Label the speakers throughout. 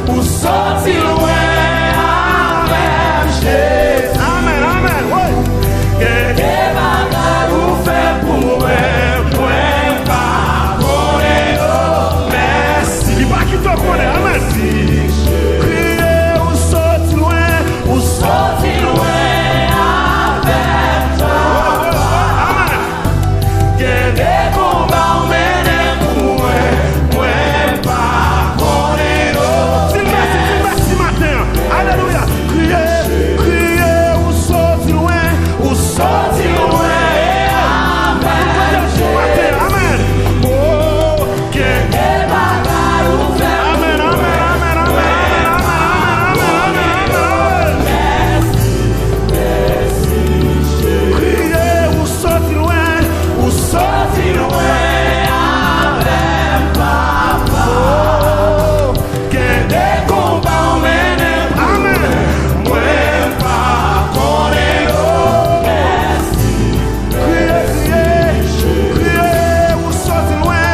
Speaker 1: ou sorti loin avec Jésus. Amen, amen, oui. Que bagay ou fait pour moi, pardonner, merci. Il va qui te connaît, amen. Crier ou sorti loin avec toi. Amen. Que des combats ou mener pour moi, pardonner. Merci matin, alléluia. Crier ou sorti loin avec Jésus. Amen. Oh, que des bagay ou fait. Amen, amen, amen, amen, amen, amen. Merci, crier ou sorti loin avec papa. Oh, que des combats ou mener. Amen. Moi pardonner. Crier ou sorti loin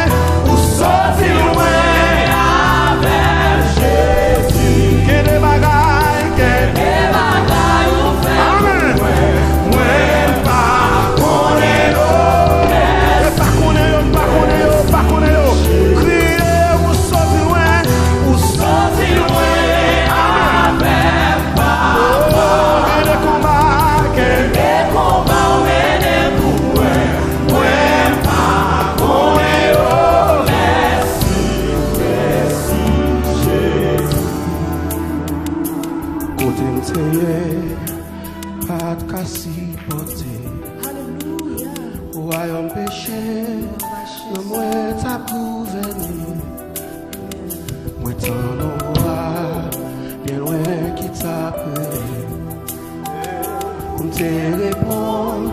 Speaker 1: avec Jésus. Que des bagailles ou fait. Amen. Moi pardonner. Pas connaître. Crier ou sorti loin avec papa. Que des combats ou mener pour moi pardonner. Merci Jésus. Côté m'teye, pas de cassi porté. Royaume péché, moi t'a gouverné. Moi t'en envoie, bien loin qui t'a pris. M'te répondre,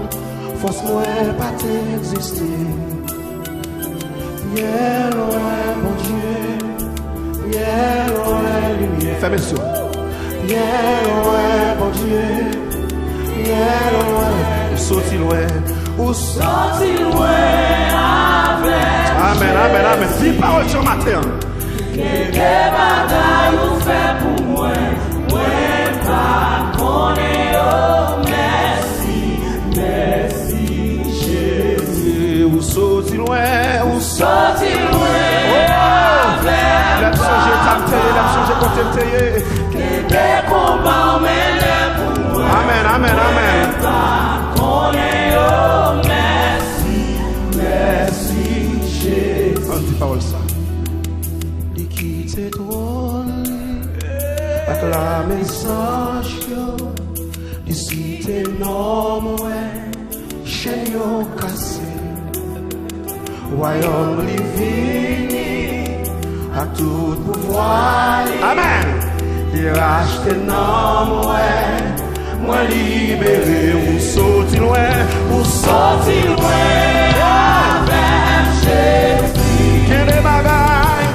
Speaker 1: force moi pas t'exister. Bien loin mon Dieu, bien loin lumière. Fermez les yeux. Bien loin mon Dieu, bien loin. Sorti loin. Ou sorti loin avec. Amen, amen, amen. Dis parole ce matin. Que des bagailles ou fait pour moi pardonner. Merci Jésus. Ou sorti loin avec. L'aime changer t'amteye, l'aime changer contempteye. Que des combats mêlés pour moi. Amen, amen, amen. Merci Jésus. On dit parole ça. Li quitte trône, acclamer message yo. Li cite nom ouais, chaîne yo cassé. Royaume li vini, à tout pouvoir. Amen. Li rachete nom ouais. Moi libéré, ou sorti loin avec Jésus. Que des bagailles,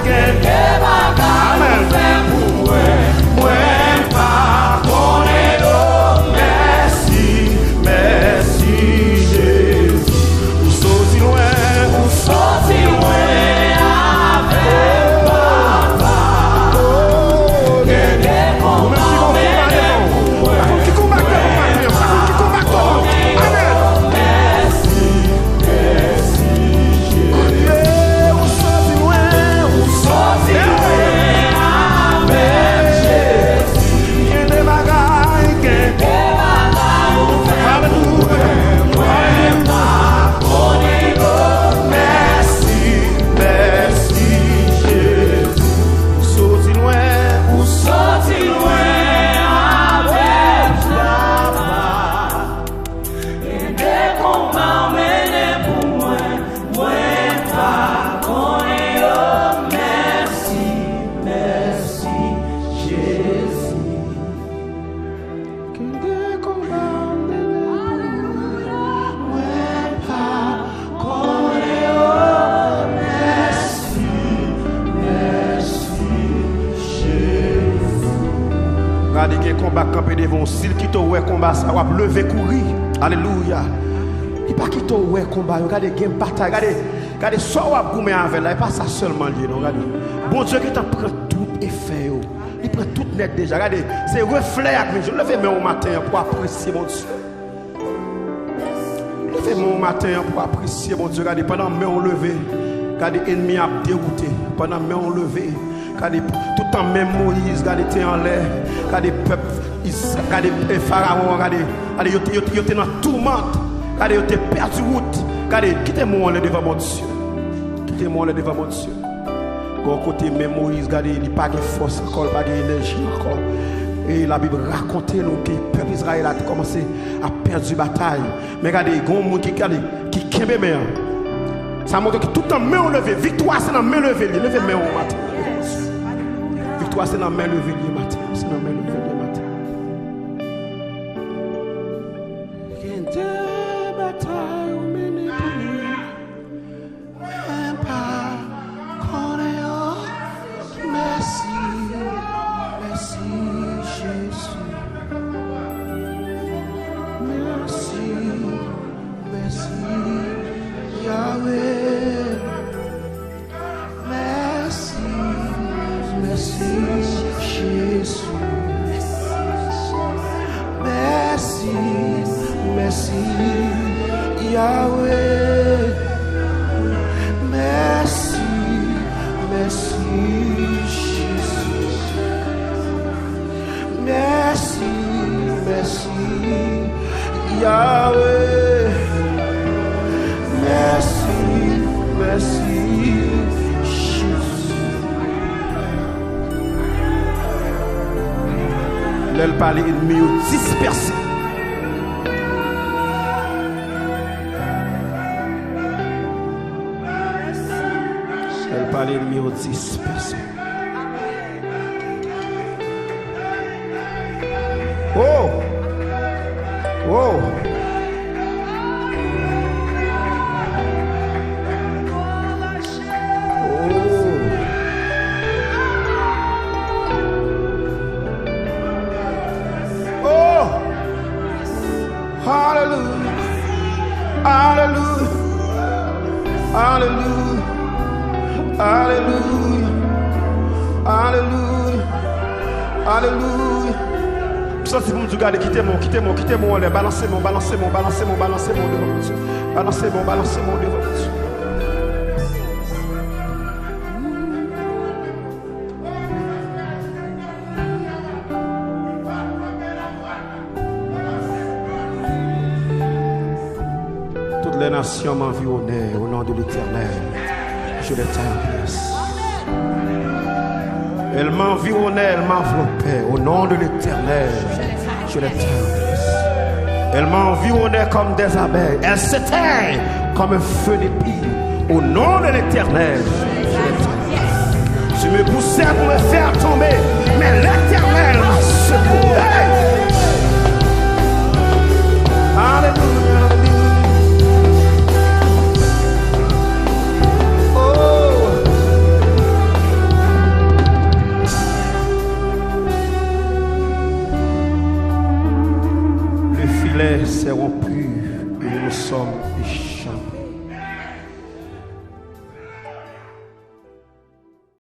Speaker 1: amen. Fait pour moi pardonner. Merci Jésus. Ou sorti loin avec papa. Que des combats mêlés pour moi. Regardez qu'il y a un combat campé devant s'il qui t'a oué combat ça va lever courir. Alléluia. Il pas qui t'a oué combat, regardez game bataille, regardez soit on va goumer avec là, et pas ça seulement lié, regardez. Bon Dieu qui t'a prend tout effet. il prend tout net déjà. Regardez, c'est reflet avec moi. Je le fais au matin pour apprécier mon Dieu. Je le fais au matin pour apprécier mon Dieu. Regardez, pendant que on levé, regardez, l'ennemi a dérouté. Pendant que on levé, regardez, tout en même Moïse, regardez, était en l'air. Regardez, peuple, regardez, Pharaon, regardez, il était dans la tourmente. Regardez, il était perdu route. Regardez, quittez-moi devant mon Dieu. Quittez-moi devant mon Dieu. Quand côté même Moïse, regardez, il n'y a pas de force encore, pas d'énergie encore. Et la Bible raconte nous que le peuple Israël a commencé à perdre la bataille. Mais regardez, il y a un monde qui kembe bien. Ça montre que tout en main levée. Victoire, c'est dans la main levée. Levez main au matin. Victoire, c'est dans la main levée le matin. C'est dans la main levée le matin. L'elle parle ennemi dispersé. Elle parle ennemi dispersé. Oh! Oh! Alléluia. Ça c'est pour me dire, quittez-moi, balancez-moi devant mon Dieu. Balancez-moi devant mon Dieu. Toutes les nations m'environnaient au nom de l'Éternel. Je les taille. Elle m'environnait, elle m'enveloppait au nom de l'Éternel. Je les tiens. Elle m'environnait comme des abeilles. Elle s'éteint comme un feu d'épi au nom de l'Éternel. Je me poussais pour me faire tomber, mais l'Éternel m'a secoué. Alléluia. C'est rompu et nous sommes